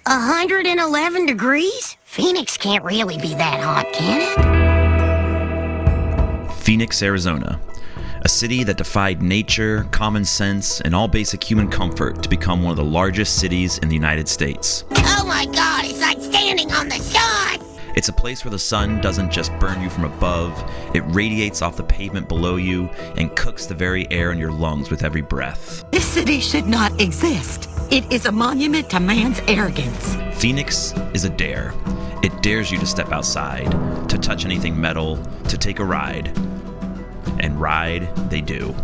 111 degrees? Phoenix can't really be that hot, can it? Phoenix, Arizona. A city that defied nature, common sense, and all basic human comfort to become one of the largest cities in the United States. Oh my God, it's like standing on the sun! It's a place where the sun doesn't just burn you from above, it radiates off the pavement below you and cooks the very air in your lungs with every breath. This city should not exist. It is a monument to man's arrogance. Phoenix is a dare. It dares you to step outside, to touch anything metal, to take a ride. And ride they do.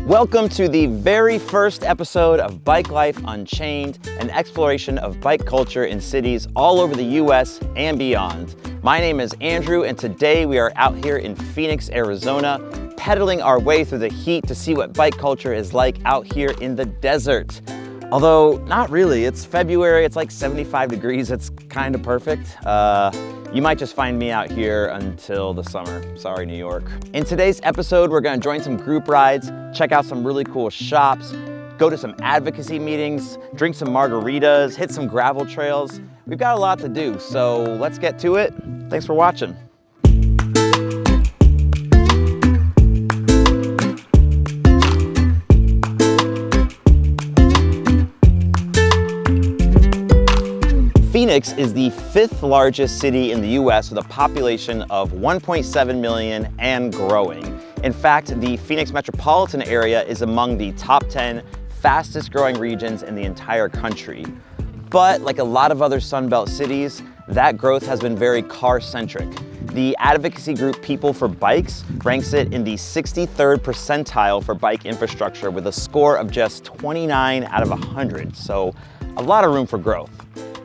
Welcome to the very first episode of Bike Life Unchained, an exploration of bike culture in cities all over the US and beyond. My name is Andrew, and today we are out here in Phoenix, Arizona, pedaling our way through the heat to see what bike culture is like out here in the desert. Although, not really. It's February, it's like 75 degrees, it's kind of perfect. You might just find me out here until the summer. Sorry, New York. In today's episode, we're gonna join some group rides, check out some really cool shops, go to some advocacy meetings, drink some margaritas, hit some gravel trails. We've got a lot to do, so let's get to it. Thanks for watching. Phoenix is the 5th largest city in the US with a population of 1.7 million and growing. In fact, the Phoenix metropolitan area is among the top 10 fastest growing regions in the entire country. But like a lot of other Sunbelt cities, that growth has been very car-centric. The advocacy group People for Bikes ranks it in the 63rd percentile for bike infrastructure with a score of just 29 out of 100, so a lot of room for growth.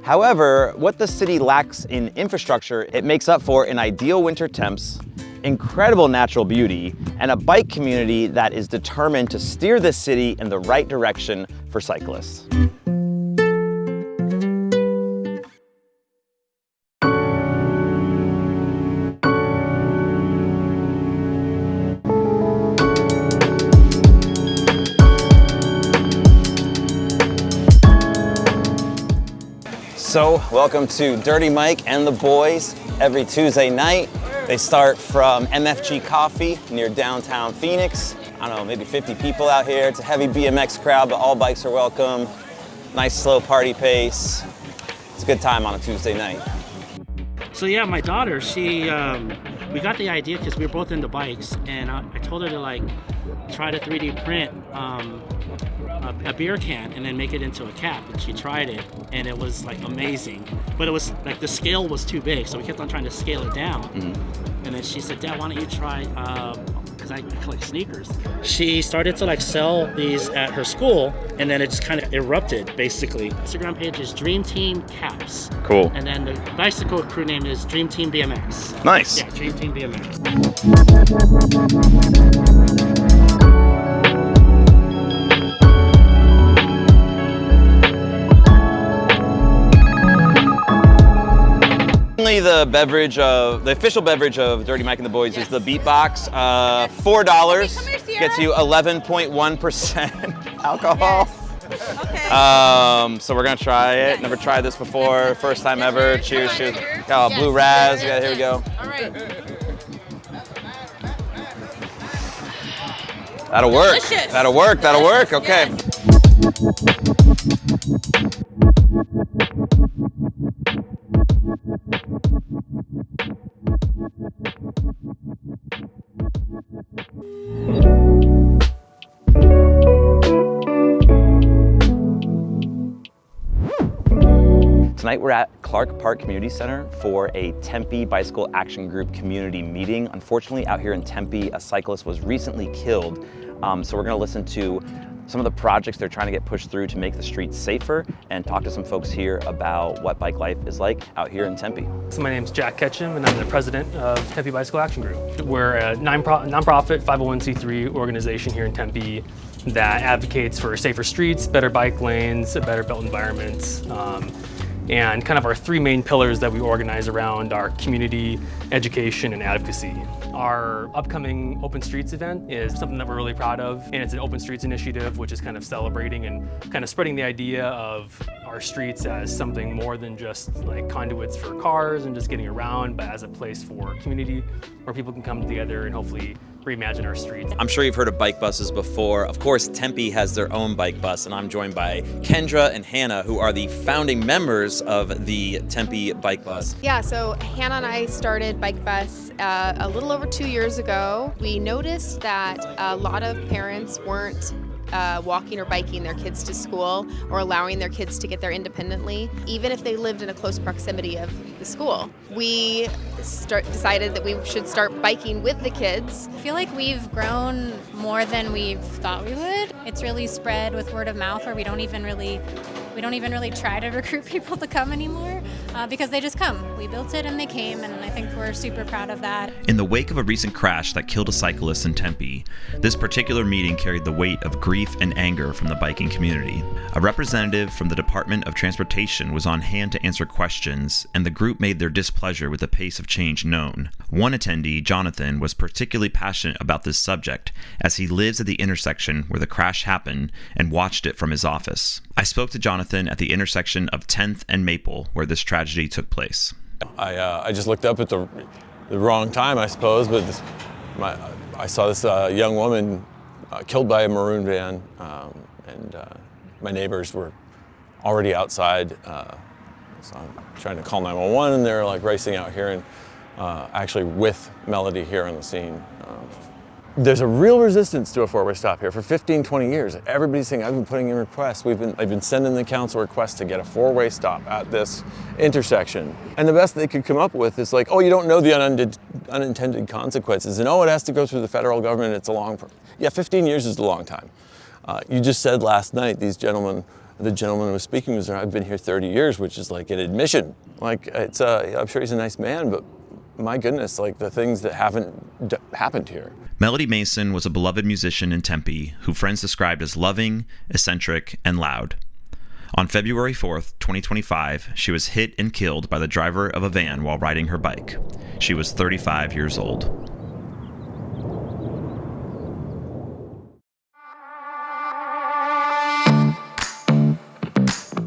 However, what the city lacks in infrastructure, it makes up for in ideal winter temps, incredible natural beauty, and a bike community that is determined to steer this city in the right direction for cyclists. So, welcome to Dirty Mike and the Boys every Tuesday night. They start from MFG Coffee near downtown Phoenix. I don't know, maybe 50 people out here. It's a heavy BMX crowd, but all bikes are welcome. Nice slow party pace. It's a good time on a Tuesday night. So yeah, my daughter, we got the idea because we were both into bikes, and I told her to try to 3D print a beer can and then make it into a cap, and she tried it and it was amazing, but it was the scale was too big, so we kept on trying to scale it down. And then she said, Dad, why don't you try, because I collect sneakers. She started to sell these at her school, and then it just kind of erupted basically. Instagram page is Dream Team Caps. Cool. And then the bicycle crew name is Dream Team BMX. Nice. Yeah, Dream Team BMX. The official beverage of Dirty Mike and the Boys is the Beatbox. $4 gets you 11.1% alcohol. Yes. Okay. So we're gonna try it. Never tried this before. First time ever. Cheers, cheers. Got blue raz. Yeah, here we go. All right. That'll work. Delicious. That'll work. That'll work. Okay. Tonight we're at Clark Park Community Center for a Tempe Bicycle Action Group community meeting. Unfortunately, out here in Tempe, a cyclist was recently killed. So we're gonna listen to some of the projects they're trying to get pushed through to make the streets safer and talk to some folks here about what bike life is like out here in Tempe. So my name's Jack Ketchum, and I'm the president of Tempe Bicycle Action Group. We're a nonprofit 501c3 organization here in Tempe that advocates for safer streets, better bike lanes, better built environments. And kind of our three main pillars that we organize around are community, education, and advocacy. Our upcoming Open Streets event is something that we're really proud of, and it's an Open Streets initiative, which is kind of celebrating and kind of spreading the idea of our streets as something more than just like conduits for cars and just getting around, but as a place for community where people can come together and hopefully reimagine our streets. I'm sure you've heard of bike buses before. Of course, Tempe has their own bike bus, and I'm joined by Kendra and Hannah, who are the founding members of the Tempe Bike Bus. Yeah, so Hannah and I started Bike Bus a little over 2 years ago. We noticed that a lot of parents weren't walking or biking their kids to school or allowing their kids to get there independently, even if they lived in a close proximity of the school. We decided that we should start biking with the kids. I feel like we've grown more than we've thought we would. It's really spread with word of mouth, where we don't even really try to recruit people to come anymore because they just come. We built it and they came, and I think we're super proud of that. In the wake of a recent crash that killed a cyclist in Tempe, this particular meeting carried the weight of grief and anger from the biking community. A representative from the Department of Transportation was on hand to answer questions, and the group made their displeasure with the pace of change known. One attendee, Jonathan, was particularly passionate about this subject, as he lives at the intersection where the crash happened and watched it from his office. I spoke to Jonathan at the intersection of 10th and Maple, where this tragedy took place. I just looked up at the wrong time, I suppose, but I saw this young woman killed by a maroon van, and my neighbors were already outside, so I'm trying to call 911, and they're like racing out here, and actually with Melody here on the scene. There's a real resistance to a four-way stop here. For 15, 20 years, everybody's saying, I've been putting in requests. I've been sending the council requests to get a four-way stop at this intersection. And the best they could come up with is like, oh, you don't know the unintended consequences. And oh, it has to go through the federal government. It's a long, yeah, 15 years is a long time. You just said last night, the gentleman who was speaking was there, I've been here 30 years, which is like an admission. Like, it's, I'm sure he's a nice man, but my goodness, like the things that haven't happened here. Melody Mason was a beloved musician in Tempe who friends described as loving, eccentric, and loud. On February 4th, 2025, she was hit and killed by the driver of a van while riding her bike. She was 35 years old.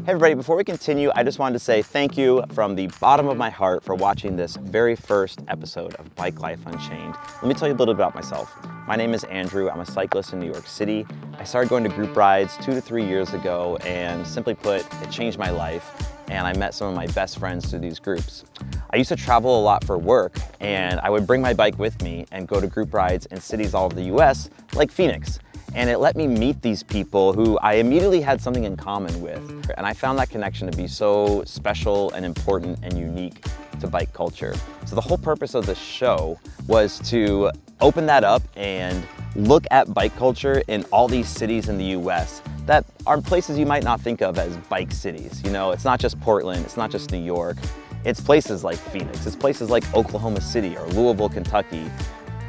Hey everybody, before we continue, I just wanted to say thank you from the bottom of my heart for watching this very first episode of Bike Life Unchained. Let me tell you a little bit about myself. My name is Andrew. I'm a cyclist in New York City. I started going to group rides 2 to 3 years ago, and simply put, it changed my life, and I met some of my best friends through these groups. I used to travel a lot for work, and I would bring my bike with me and go to group rides in cities all over the US, like Phoenix. And it let me meet these people who I immediately had something in common with. And I found that connection to be so special and important and unique to bike culture. So the whole purpose of this show was to open that up and look at bike culture in all these cities in the US that are places you might not think of as bike cities. You know, it's not just Portland, it's not just New York. It's places like Phoenix, it's places like Oklahoma City or Louisville, Kentucky.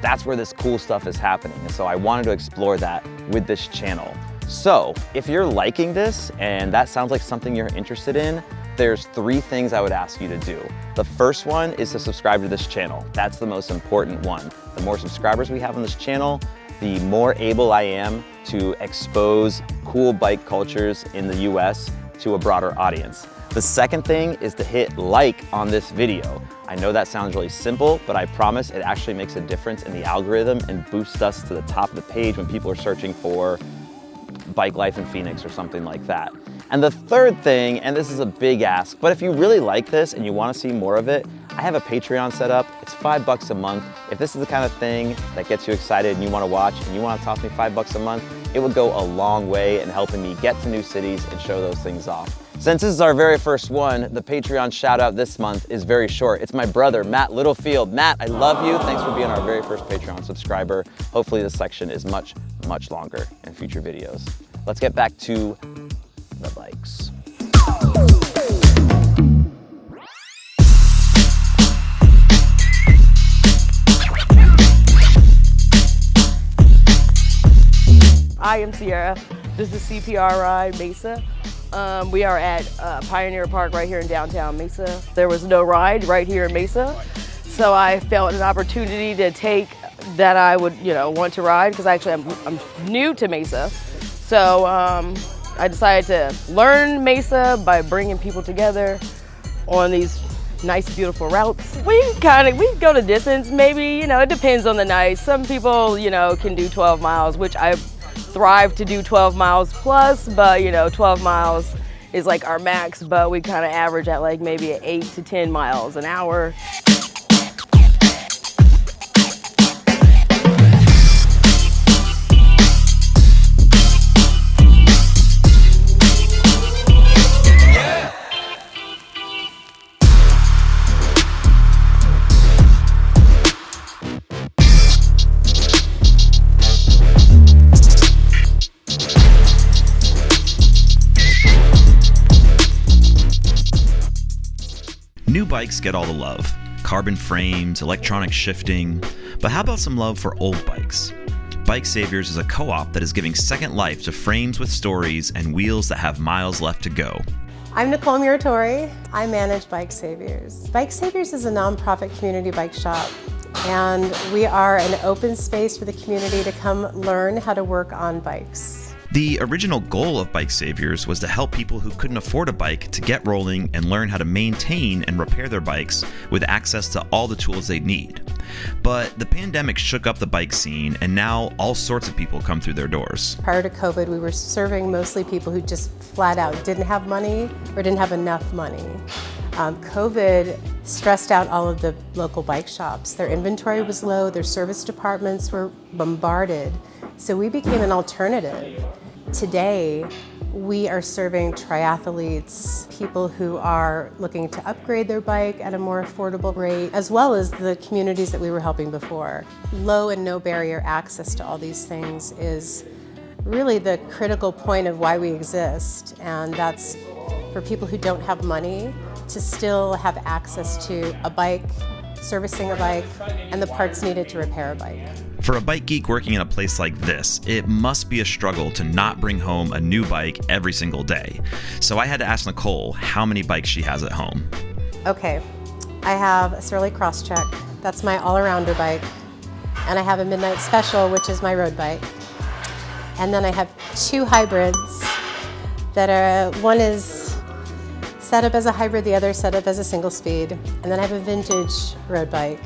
That's where this cool stuff is happening. And so I wanted to explore that with this channel. So if you're liking this and that sounds like something you're interested in, there's 3 things I would ask you to do. The first one is to subscribe to this channel. That's the most important one. The more subscribers we have on this channel, the more able I am to expose cool bike cultures in the US to a broader audience. The second thing is to hit like on this video. I know that sounds really simple, but I promise it actually makes a difference in the algorithm and boosts us to the top of the page when people are searching for Bike Life in Phoenix or something like that. And the third thing, and this is a big ask, but if you really like this and you want to see more of it, I have a Patreon set up. It's $5 a month. If this is the kind of thing that gets you excited and you want to watch and you want to toss me $5 a month, it would go a long way in helping me get to new cities and show those things off. Since this is our very first one, the Patreon shout out this month is very short. It's my brother, Matt Littlefield. Matt, I love you. Thanks for being our very first Patreon subscriber. Hopefully this section is much, much longer in future videos. Let's get back to the bikes. I am Sierra. This is CPR Mesa. We are at Pioneer Park right here in downtown Mesa. There was no ride right here in Mesa, so I felt an opportunity to take that I would, want to ride, because actually I'm new to Mesa. So I decided to learn Mesa by bringing people together on these nice, beautiful routes. We go the distance, maybe, it depends on the night. Some people, can do 12 miles, which I thrive to do 12 miles plus, but 12 miles is like our max, but we kind of average at like maybe 8 to 10 miles an hour. New bikes get all the love. Carbon frames, electronic shifting. But how about some love for old bikes? Bike Saviours is a co-op that is giving second life to frames with stories and wheels that have miles left to go. I'm Nicole Muratori. I manage Bike Saviours. Bike Saviours is a nonprofit community bike shop, and we are an open space for the community to come learn how to work on bikes. The original goal of Bike Saviours was to help people who couldn't afford a bike to get rolling and learn how to maintain and repair their bikes with access to all the tools they need. But the pandemic shook up the bike scene, and now all sorts of people come through their doors. Prior to COVID, we were serving mostly people who just flat out didn't have money or didn't have enough money. COVID stressed out all of the local bike shops. Their inventory was low, their service departments were bombarded, so we became an alternative. Today, we are serving triathletes, people who are looking to upgrade their bike at a more affordable rate, as well as the communities that we were helping before. Low and no barrier access to all these things is really the critical point of why we exist, and that's for people who don't have money to still have access to a bike, servicing a bike, and the parts needed to repair a bike. For a bike geek working in a place like this, it must be a struggle to not bring home a new bike every single day. So I had to ask Nicole how many bikes she has at home. Okay, I have a Surly Crosscheck, that's my all-arounder bike, and I have a Midnight Special, which is my road bike. And then I have two hybrids that are, one is set up as a hybrid, the other set up as a single speed. And then I have a vintage road bike.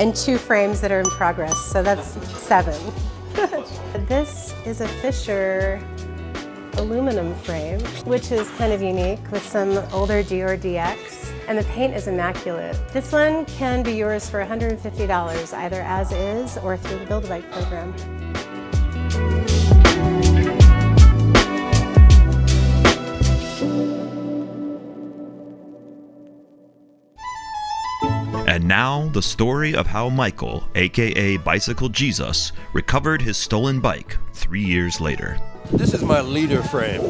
And two frames that are in progress, so that's 7. This is a Fisher aluminum frame, which is kind of unique with some older Dior DX, and the paint is immaculate. This one can be yours for $150, either as is or through the Build-A-Bike program. And now, the story of how Michael, aka Bicycle Jesus, recovered his stolen bike 3 years later. This is my leader frame.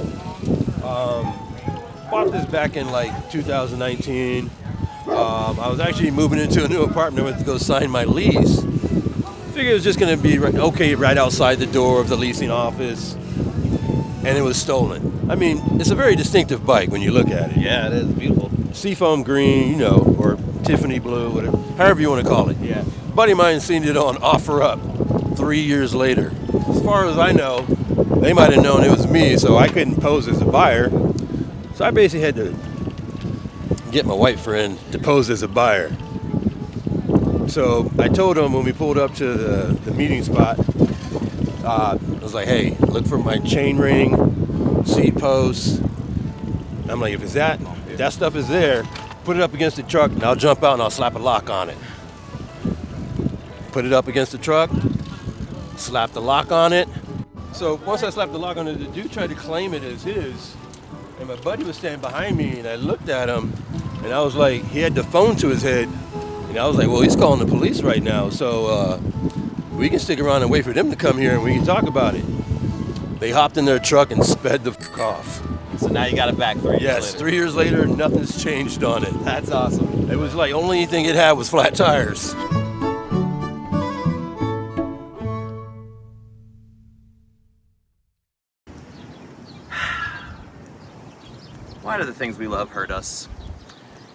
Bought this back in like 2019. I was actually moving into a new apartment. I went to go sign my lease. Figured it was just going to be okay right outside the door of the leasing office, and it was stolen. I mean, it's a very distinctive bike when you look at it. Yeah, it is beautiful. Seafoam green, or Tiffany blue, whatever, however you want to call it. Yeah. A buddy of mine seen it on OfferUp 3 years later. As far as I know, they might have known it was me, so I couldn't pose as a buyer. So I basically had to get my white friend to pose as a buyer. So I told him when we pulled up to the meeting spot, I was like, hey, look for my chain ring, seat posts. I'm like, if that stuff is there, put it up against the truck and I'll jump out and I'll slap a lock on it. Put it up against the truck, slap the lock on it. So once I slapped the lock on it, the dude tried to claim it as his, and my buddy was standing behind me, and I looked at him, and I was like, he had the phone to his head, and I was like, well, he's calling the police right now, so we can stick around and wait for them to come here and we can talk about it. They hopped in their truck and sped the f*** off. So now you got it back 3 years later. Yes, 3 years later, nothing's changed on it. That's awesome. It was like, only thing it had was flat tires. Why do the things we love hurt us?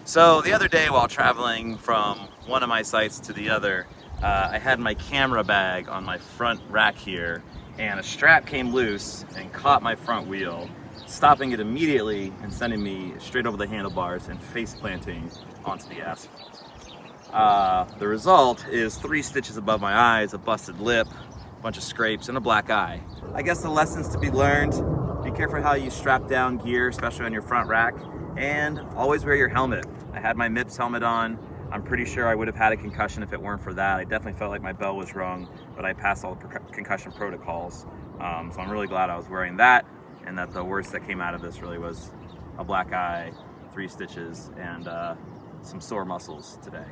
So the other day while traveling from one of my sites to the other, I had my camera bag on my front rack here, and a strap came loose and caught my front wheel, stopping it immediately and sending me straight over the handlebars and face planting onto the asphalt. The result is 3 stitches above my eyes, a busted lip, a bunch of scrapes, and a black eye. I guess the lessons to be learned: be careful how you strap down gear, especially on your front rack, and always wear your helmet. I had my MIPS helmet on. I'm pretty sure I would have had a concussion if it weren't for that. I definitely felt like my bell was rung, but I passed all the concussion protocols. So I'm really glad I was wearing that, and that the worst that came out of this really was a black eye, 3 stitches, and some sore muscles today.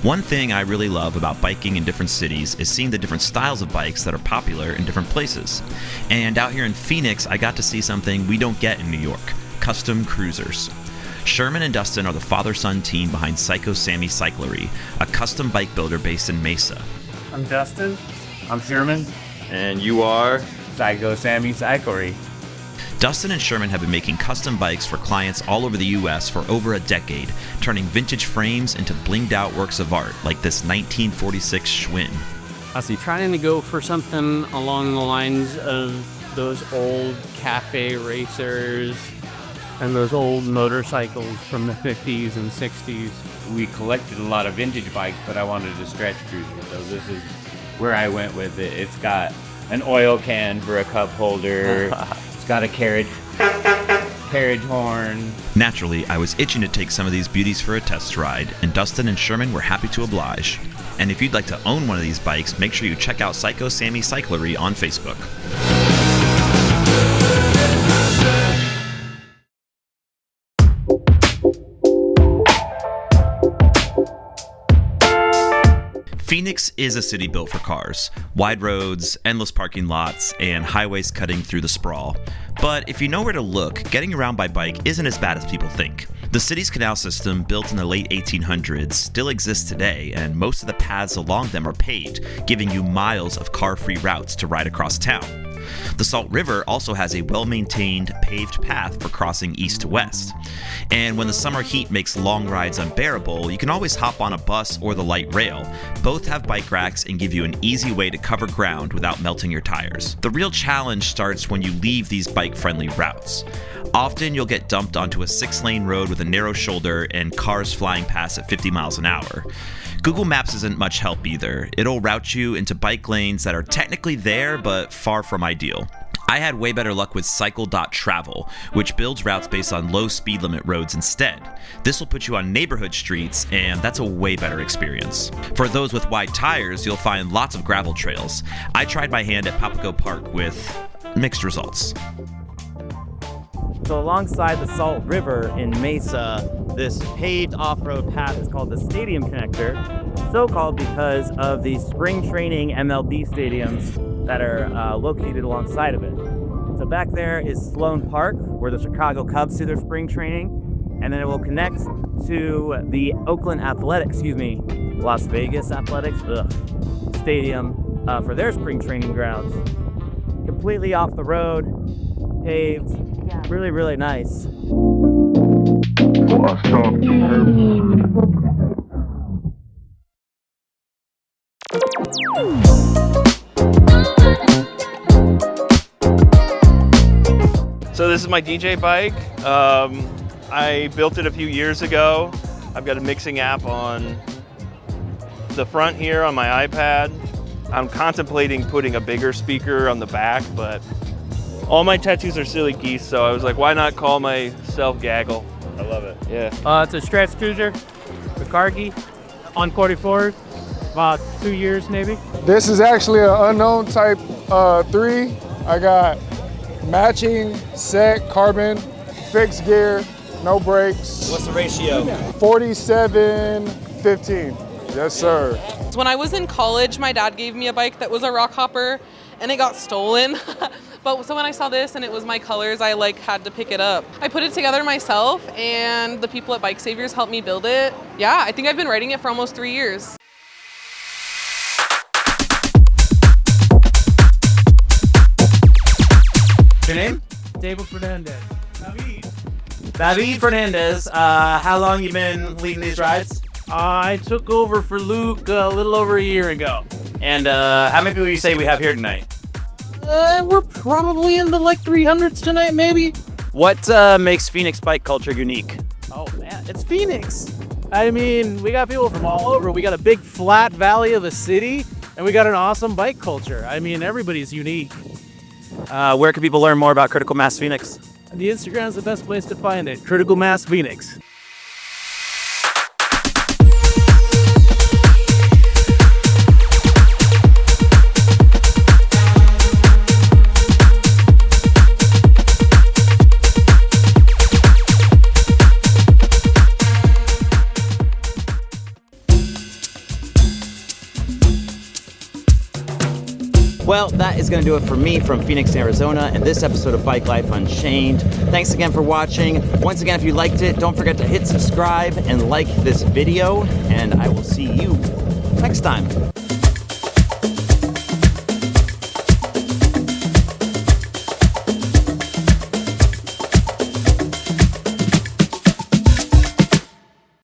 One thing I really love about biking in different cities is seeing the different styles of bikes that are popular in different places. And out here in Phoenix, I got to see something we don't get in New York: custom cruisers. Sherman and Dustin are the father-son team behind Psycho Sammi Cyclery, a custom bike builder based in Mesa. I'm Dustin. I'm Sherman. And you are? Psycho Sammi Cyclery. Dustin and Sherman have been making custom bikes for clients all over the US for over a decade, turning vintage frames into blinged out works of art like this 1946 Schwinn. I was trying to go for something along the lines of those old cafe racers and those old motorcycles from the 50s and 60s. We collected a lot of vintage bikes, but I wanted a stretch cruiser, so this is where I went with it. It's got an oil can for a cup holder. It's got a carriage horn. Naturally, I was itching to take some of these beauties for a test ride, and Dustin and Sherman were happy to oblige. And if you'd like to own one of these bikes, make sure you check out Psycho Sammi Cyclery on Facebook. Phoenix is a city built for cars. Wide roads, endless parking lots, and highways cutting through the sprawl. But if you know where to look, getting around by bike isn't as bad as people think. The city's canal system, built in the late 1800s, still exists today, and most of the paths along them are paved, giving you miles of car-free routes to ride across town. The Salt River also has a well-maintained paved path for crossing east to west. And when the summer heat makes long rides unbearable, you can always hop on a bus or the light rail. Both have bike racks and give you an easy way to cover ground without melting your tires. The real challenge starts when you leave these bike-friendly routes. Often you'll get dumped onto a 6-lane road with a narrow shoulder and cars flying past at 50 miles an hour. Google Maps isn't much help either. It'll route you into bike lanes that are technically there, but far from ideal. I had way better luck with Cycle.travel, which builds routes based on low speed limit roads instead. This will put you on neighborhood streets, and that's a way better experience. For those with wide tires, you'll find lots of gravel trails. I tried my hand at Papago Park with mixed results. So alongside the Salt River in Mesa, this paved off-road path is called the Stadium Connector, so called because of the spring training MLB stadiums that are located alongside of it. So back there is Sloan Park, where the Chicago Cubs do their spring training, and then it will connect to the Las Vegas Athletics stadium for their spring training grounds. Completely off the road, paved, really, really nice. So this is my DJ bike. I built it a few years ago. I've got a mixing app on the front here on my iPad. I'm contemplating putting a bigger speaker on the back, but all my tattoos are silly geese, so I was like, why not call myself Gaggle? I love it, yeah. It's a stretch cruiser, the Cargi, on 44, about 2 years maybe. This is actually an unknown type 3. I got matching set carbon, fixed gear, no brakes. What's the ratio? 47-15. Yes, sir. When I was in college, my dad gave me a bike that was a rock hopper, and it got stolen. But so when I saw this and it was my colors, I had to pick it up. I put it together myself, and the people at Bike Saviours helped me build it. Yeah, I think I've been riding it for almost 3 years. your name? David Fernandez. David Fernandez. How long you been leading these rides? I took over for Luke a little over a year ago. And how many people you say we have here tonight? We're probably in the like 300s tonight, maybe. What makes Phoenix bike culture unique? Oh man, it's Phoenix. I mean, we got people from all over. We got a big flat valley of a city, and we got an awesome bike culture. I mean, everybody's unique. Where can people learn more about Critical Mass Phoenix? The Instagram's the best place to find it. Critical Mass Phoenix. Well, that is going to do it for me from Phoenix, Arizona, and this episode of Bike Life Unchained. Thanks again for watching. Once again, if you liked it, don't forget to hit subscribe and like this video, and I will see you next time.